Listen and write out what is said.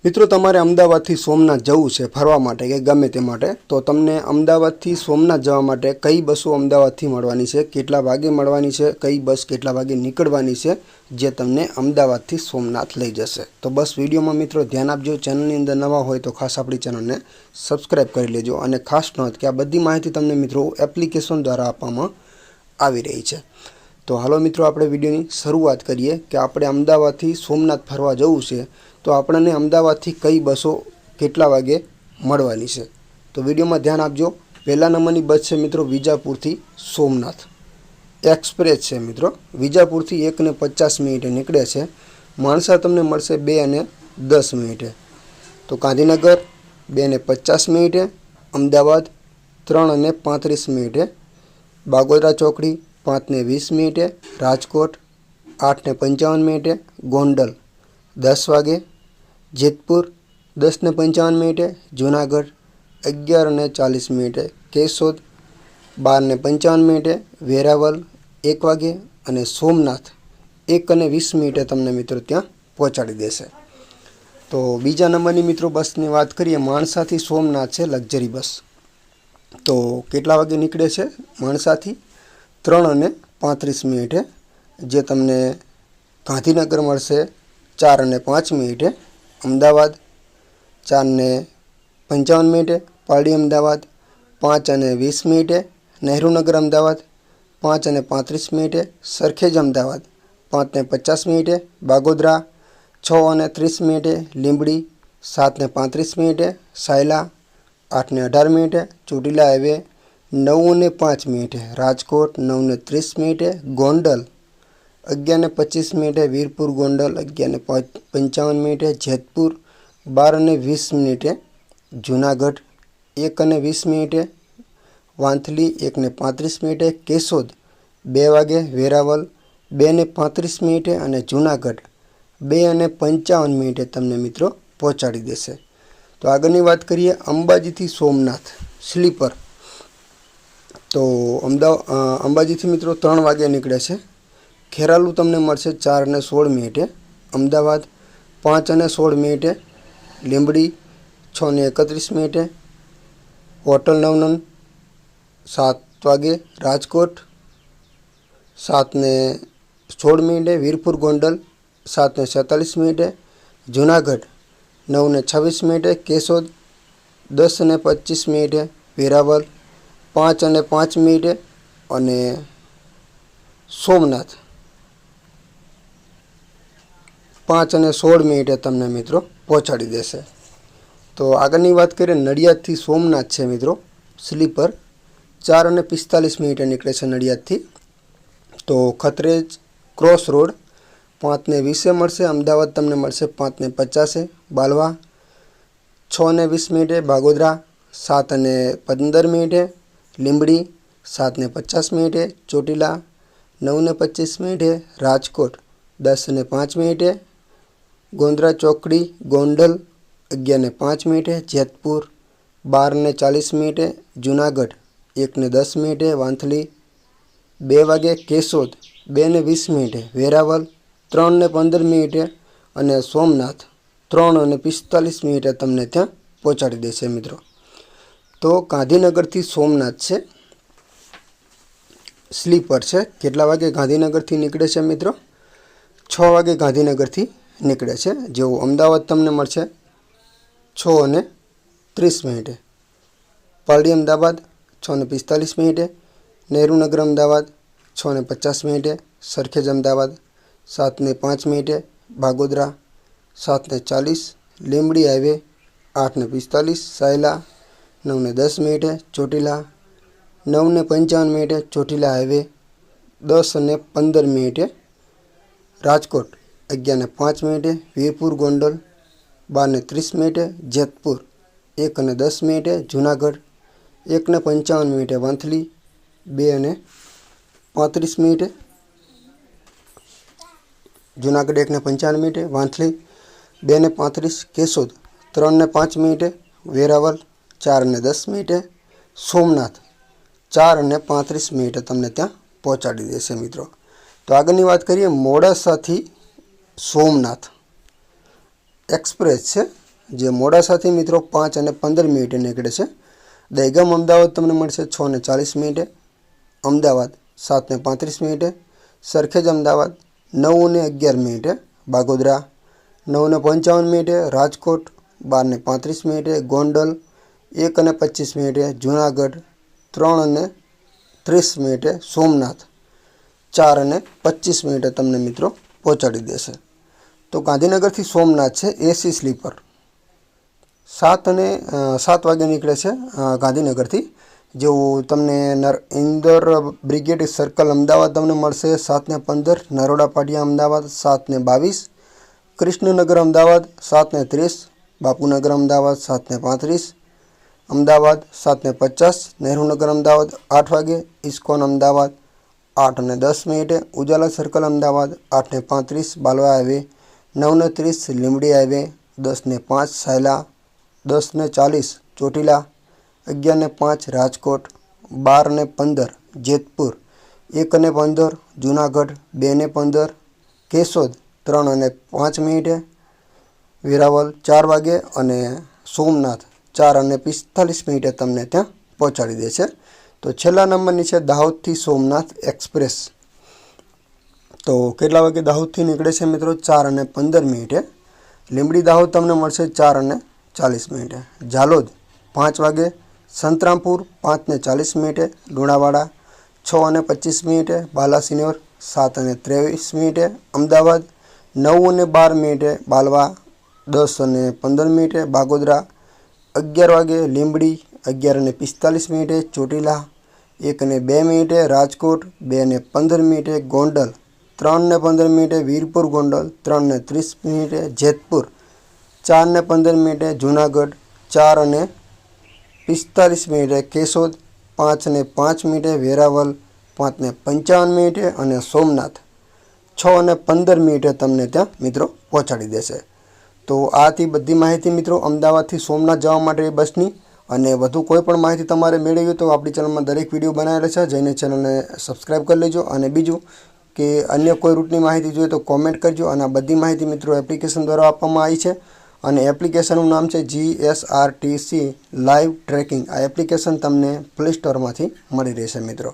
મિત્રો તમારે અમદાવાદથી સોમનાથ જવું છે ફરવા માટે કે ગમે તે માટે તો તમને અમદાવાદથી સોમનાથ જવા માટે કઈ બસો અમદાવાદથી મળવાની છે, કેટલા વાગે મળવાની છે, કઈ બસ કેટલા વાગે નીકળવાની છે જે તમને અમદાવાદથી સોમનાથ લઈ જશે। તો બસ વિડીયોમાં મિત્રો ધ્યાન આપજો। ચેનલની અંદર નવા હોય તો ખાસ આપણી ચેનલને સબસ્ક્રાઈબ કરી લેજો અને ખાસ નોંધ કે આ બધી માહિતી તમને મિત્રો એપ્લિકેશન દ્વારા આપવામાં આવી રહી છે। તો હાલો મિત્રો આપણે વિડીયોની શરૂઆત કરીએ કે આપણે અમદાવાદથી સોમનાથ ફરવા જવું છે તો આપણને અમદાવાદથી કઈ બસો કેટલા વાગે મળવાની છે। તો વિડીયોમાં ધ્યાન આપજો। પહેલા નંબરની બસ છે મિત્રો વિજાપુરથી સોમનાથ એક્સપ્રેસ છે મિત્રો। વિજાપુરથી 1:50 નીકળે છે। માણસા તમને મળશે 2:10। તો ગાંધીનગર 2:50, અમદાવાદ 3:35, બાગોદરા ચોકડી 5:20, રાજકોટ 8:55, ગોંડલ 10 વાગે, જેતપુર 10:55, જૂનાગઢ 11:40, કેશોદ 12:55, વેરાવળ 1 વાગે અને સોમનાથ 1:20 તમને મિત્રો ત્યાં પહોંચાડી દેશે। તો બીજા નંબરની મિત્રો બસની વાત કરીએ, માણસાથી સોમનાથ છે લક્ઝરી બસ। તો કેટલા વાગે નીકળે છે માણસાથી? 3:35, જે તમને ગાંધીનગર મળશે 4:05, અમદાવાદ 4:55, પાલડી અમદાવાદ 5:20, નહેરુનગર અમદાવાદ 5:35, સરખેજ અમદાવાદ 5:50, બાગોદરા 6:30, લીંબડી 7:35, સાયલા 8:18, ચોટીલા હાઈવે 9:05, રાજકોટ 9:30, ગોંડલ 11:25, વીરપુર ગોંડલ 11:55, જેતપુર 12:20, જૂનાગઢ 1:20, વાંથલી 1:35, કેશોદ 2 વાગે, વેરાવળ 2:35 અને જૂનાગઢ 2:55 તમને મિત્રો પહોંચાડી દેશે। તો આગળની વાત કરીએ અંબાજીથી સોમનાથ સ્લીપર। તો અંબાજીથી મિત્રો 3 વાગે નીકળે છે। ખેરાલુ તમને મળશે 4:16, અમદાવાદ 5:16, લીંબડી 6:31, હોટલ નવનન 7 વાગે, રાજકોટ 7:16, વીરપુર ગોંડલ 7:47, જૂનાગઢ 9:26, કેશોદ 10:25, વેરાવળ 5:05 અને સોમનાથ 5:16 તમને મિત્રો પહોંચાડી દેશે। તો આગળની વાત કરીએ નડિયાદથી સોમનાથ છે મિત્રો સ્લીપર 4:45 નીકળે છે નડિયાદથી। તો ખત્રેજ ક્રોસ રોડ 5:20 મળશે, અમદાવાદ તમને મળશે 5:50, બાલવા 6:20, બાગોદરા 7:15, લીંબડી 7:50, ચોટીલા 9:25, રાજકોટ 10:05, ગોંદરા ચોકડી ગોંડલ 11:05, જેતપુર 12:40, જૂનાગઢ 1:10, વાંથલી 2 વાગે, કેશોદ 2:20, વેરાવળ 3:15 અને સોમનાથ 3:45 તમને ત્યાં પહોંચાડી દેશે મિત્રો। તો ગાંધીનગરથી સોમનાથ છે સ્લીપર છે। કેટલા વાગે ગાંધીનગરથી નીકળે છે મિત્રો? 6 વાગે ગાંધીનગરથી નીકળે છે। જેવું અમદાવાદ તમને મળશે 6:30, પાલડી અમદાવાદ 6:45, નહેરુનગર અમદાવાદ 6:50, સરખેજ અમદાવાદ 7:05, બાગોદરા 7:40, લીંબડી હાઈવે 8:45, સાયલા 9:10, ચોટીલા 9:55, ચોટીલા હાઈવે 10:15, રાજકોટ 11:05, વીરપુર ગોંડલ 12:30, જેતપુર 1:10, જૂનાગઢ 1:55, વાંથલી 2:35, જૂનાગઢ 1:55, વાંથલી 2:35, કેશોદ 3:05, વેરાવળ 4:10, સોમનાથ 4:35 તમને ત્યાં પહોંચાડી દેશે મિત્રો। તો આગળની વાત કરીએ મોડાસાથી સોમનાથ एक्सप्रेस है જે મોડાસાથી મિત્રો 5:15 નીકળે છે. દહેગામ અમદાવાદ તમને મળશે 6:40, અમદાવાદ 7:35, સરખેજ અમદાવાદ 9:11, બાગોદરા 9:55, રાજકોટ 12:35, ગોંડલ 1:25, જૂનાગઢ 3:30, સોમનાથ 4:25 તમને મિત્રો પહોંચાડી દેશે. તો ગાંધીનગરથી સોમનાથ છે એસી સ્લીપર 7 વાગે નીકળે છે ગાંધીનગરથી. જેવું તમને ઇન્દોર બ્રિગેડ સર્કલ અમદાવાદ તમને મળશે 7:15, નરોડા પાટિયા અમદાવાદ 7:22, કૃષ્ણનગર અમદાવાદ 7:30, બાપુનગર અમદાવાદ 7:35, અમદાવાદ 7:50, નહેરુનગર અમદાવાદ 8 વાગે, ISKCON Ahmedabad 8:10, Ujala circle Ahmedabad 8:35, Balva highway 9:30, Limbdi highway 10:05, Sayla 10:40, Chotila 11:05, Rajkot 12:15, Jetpur 1:15, Junagadh 2:15, Keshod 3:05, Veraval 4 વાગે અને સોમનાથ 4:45 તમને ત્યાં પહોંચાડી દે છે. તો છેલ્લા નંબરની છે દાહોદથી સોમનાથ એક્સપ્રેસ. તો કેટલા વાગે દાહોદથી નીકળે છે મિત્રો? 4:15. લીંબડી દાહોદ તમને મળશે 4:40, ઝાલોદ 5 વાગે, સંતરામપુર 5:40, લુણાવાડા 6:25, બાલાસિનોર 7:23, અમદાવાદ 9:12, બાલવા 10:15, બાગોદરા 11 વાગે, લીંબડી 11:45, ચોટીલા 1:02, રાજકોટ 2:15, ગોંડલ 3:15, વીરપુર ગોંડલ 3:30, જેતપુર 4:15, જૂનાગઢ 4:45, કેશોદ 5:05, વેરાવળ 5:55 અને સોમનાથ 6:15 તમને ત્યાં મિત્રો પહોંચાડી દેશે. તો આથી બધી માહિતી મિત્રો અમદાવાદથી સોમનાથ જવા માટે બસની. અને વધુ કોઈ પણ માહિતી તમારે મેળવવી તો આપણી ચેનલમાં દરેક વિડીયો બનાવેલા છે, જઈને ચેનલને સબસ્ક્રાઈબ કરી લેજો. અને બીજું કે અન્ય કોઈ રૂટની માહિતી જોઈએ તો કોમેન્ટ કરજો. અને આ બધી માહિતી મિત્રો એપ્લિકેશન દ્વારા આપવામાં આવી છે. અને એપ્લિકેશનનું નામ છે GSRTC લાઈવ ટ્રેકિંગ. આ એપ્લિકેશન તમને પ્લે સ્ટોરમાંથી મળી રહેશે મિત્રો.